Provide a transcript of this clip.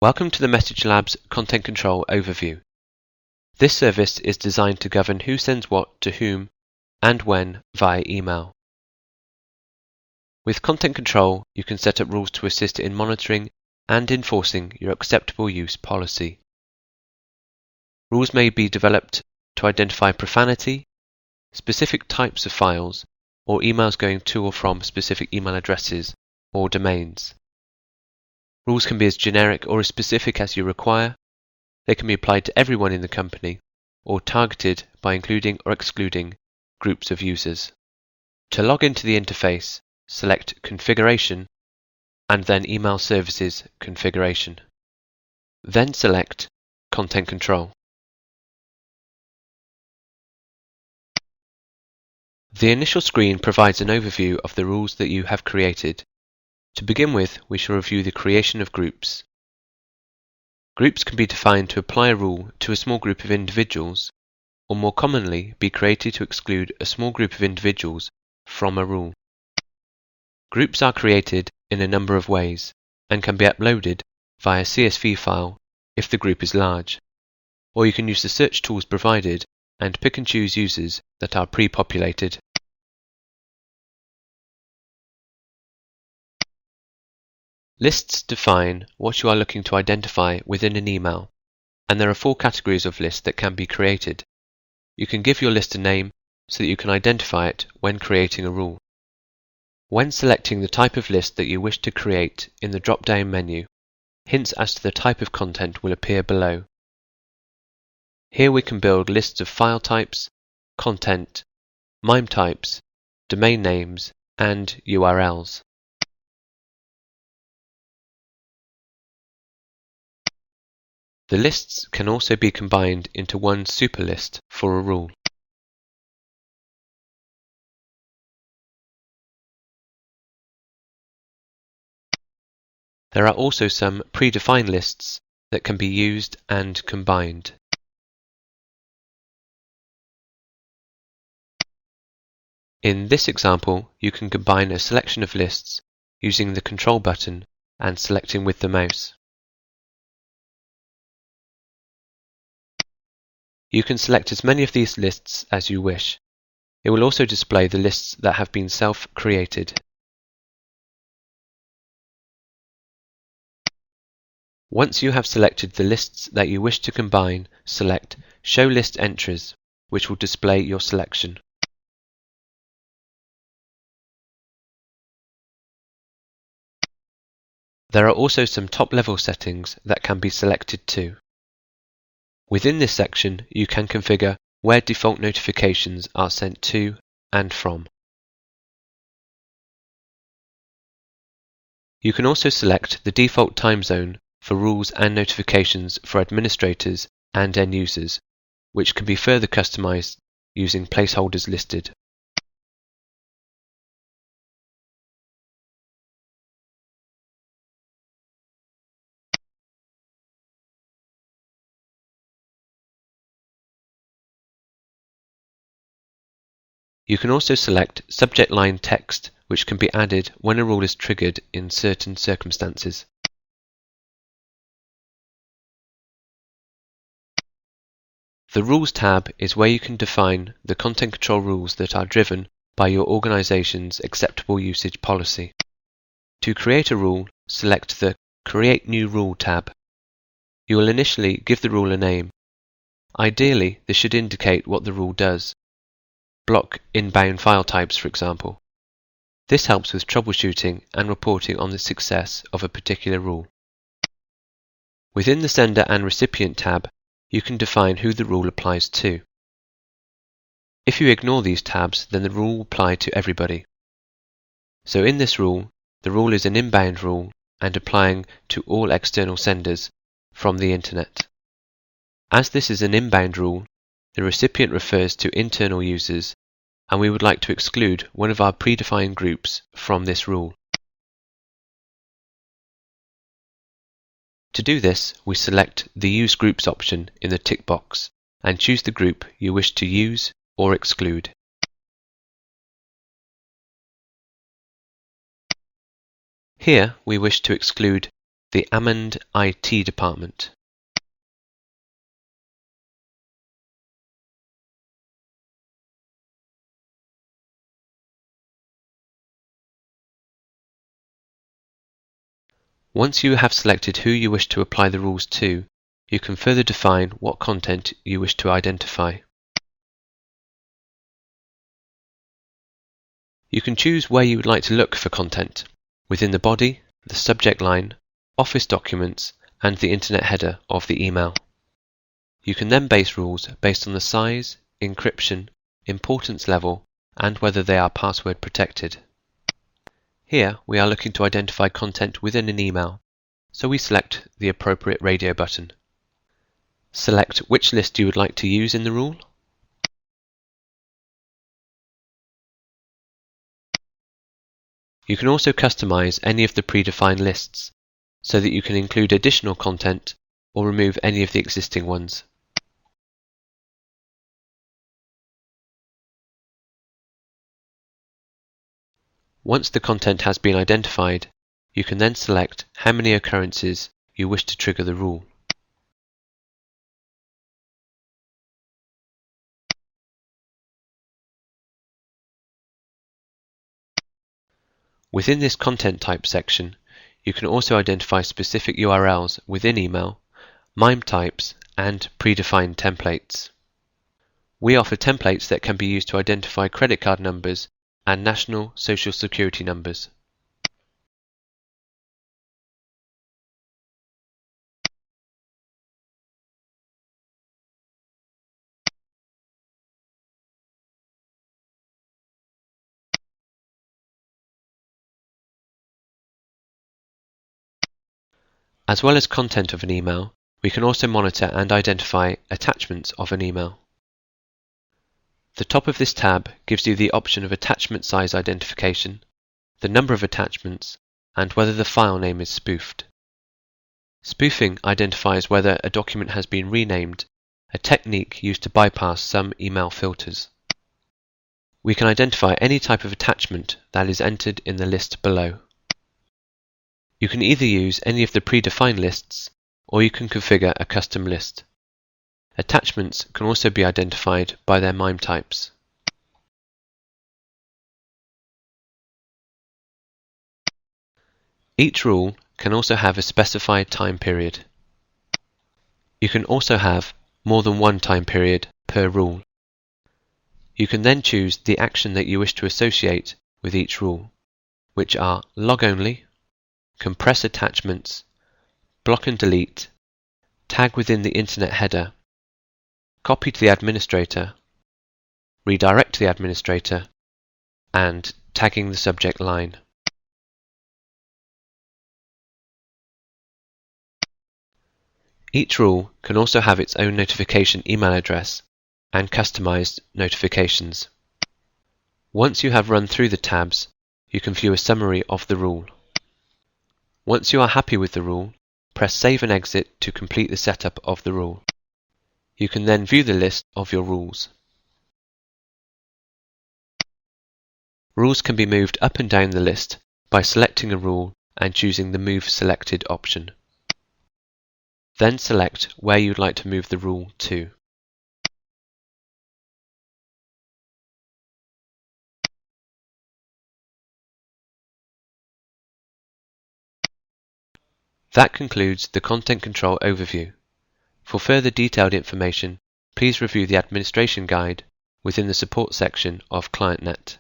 Welcome to the Message Labs Content Control Overview. This service is designed to govern who sends what to whom and when via email. With Content Control, you can set up rules to assist in monitoring and enforcing your acceptable use policy. Rules may be developed to identify profanity, specific types of files, or emails going to or from specific email addresses or domains. Rules can be as generic or as specific as you require. They can be applied to everyone in the company or targeted by including or excluding groups of users. To log into the interface, select Configuration and then Email Services Configuration. Then select Content Control. The initial screen provides an overview of the rules that you have created. To begin with, we shall review the creation of groups. Groups can be defined to apply a rule to a small group of individuals, or more commonly be created to exclude a small group of individuals from a rule. Groups are created in a number of ways and can be uploaded via CSV file if the group is large, or you can use the search tools provided and pick and choose users that are pre-populated. Lists define what you are looking to identify within an email, and there are 4 categories of lists that can be created. You can give your list a name so that you can identify it when creating a rule. When selecting the type of list that you wish to create in the drop-down menu, hints as to the type of content will appear below. Here we can build lists of file types, content, MIME types, domain names, and URLs. The lists can also be combined into one superlist for a rule. There are also some predefined lists that can be used and combined. In this example, you can combine a selection of lists using the Control button and selecting with the mouse. You can select as many of these lists as you wish. It will also display the lists that have been self-created. Once you have selected the lists that you wish to combine, select Show List Entries, which will display your selection. There are also some top-level settings that can be selected too. Within this section, you can configure where default notifications are sent to and from. You can also select the default time zone for rules and notifications for administrators and end users, which can be further customized using placeholders listed. You can also select subject line text, which can be added when a rule is triggered in certain circumstances. The Rules tab is where you can define the content control rules that are driven by your organization's acceptable usage policy. To create a rule, select the Create New Rule tab. You will initially give the rule a name. Ideally, this should indicate what the rule does. Block inbound file types, for example. This helps with troubleshooting and reporting on the success of a particular rule. Within the Sender and Recipient tab, you can define who the rule applies to. If you ignore these tabs, then the rule will apply to everybody. So in this rule, the rule is an inbound rule and applying to all external senders from the Internet. As this is an inbound rule, the recipient refers to internal users, and we would like to exclude one of our predefined groups from this rule. To do this, we select the Use Groups option in the tick box and choose the group you wish to use or exclude. Here we wish to exclude the Amend IT department. Once you have selected who you wish to apply the rules to, you can further define what content you wish to identify. You can choose where you would like to look for content, within the body, the subject line, Office documents, and the Internet header of the email. You can then base rules based on the size, encryption, importance level, and whether they are password protected. Here we are looking to identify content within an email, so we select the appropriate radio button. Select which list you would like to use in the rule. You can also customize any of the predefined lists, so that you can include additional content or remove any of the existing ones. Once the content has been identified, you can then select how many occurrences you wish to trigger the rule. Within this content type section, you can also identify specific URLs within email, MIME types, and predefined templates. We offer templates that can be used to identify credit card numbers and national social security numbers. As well as content of an email, we can also monitor and identify attachments of an email. The top of this tab gives you the option of attachment size identification, the number of attachments, and whether the file name is spoofed. Spoofing identifies whether a document has been renamed, a technique used to bypass some email filters. We can identify any type of attachment that is entered in the list below. You can either use any of the predefined lists, or you can configure a custom list. Attachments can also be identified by their MIME types. Each rule can also have a specified time period. You can also have more than one time period per rule. You can then choose the action that you wish to associate with each rule, which are log only, compress attachments, block and delete, tag within the Internet header, copy to the administrator, redirect to the administrator, and tagging the subject line. Each rule can also have its own notification email address and customized notifications. Once you have run through the tabs, you can view a summary of the rule. Once you are happy with the rule, press Save and Exit to complete the setup of the rule. You can then view the list of your rules. Rules can be moved up and down the list by selecting a rule and choosing the Move Selected option. Then select where you would like to move the rule to. That concludes the Content Control overview. For further detailed information, please review the administration guide within the support section of ClientNet.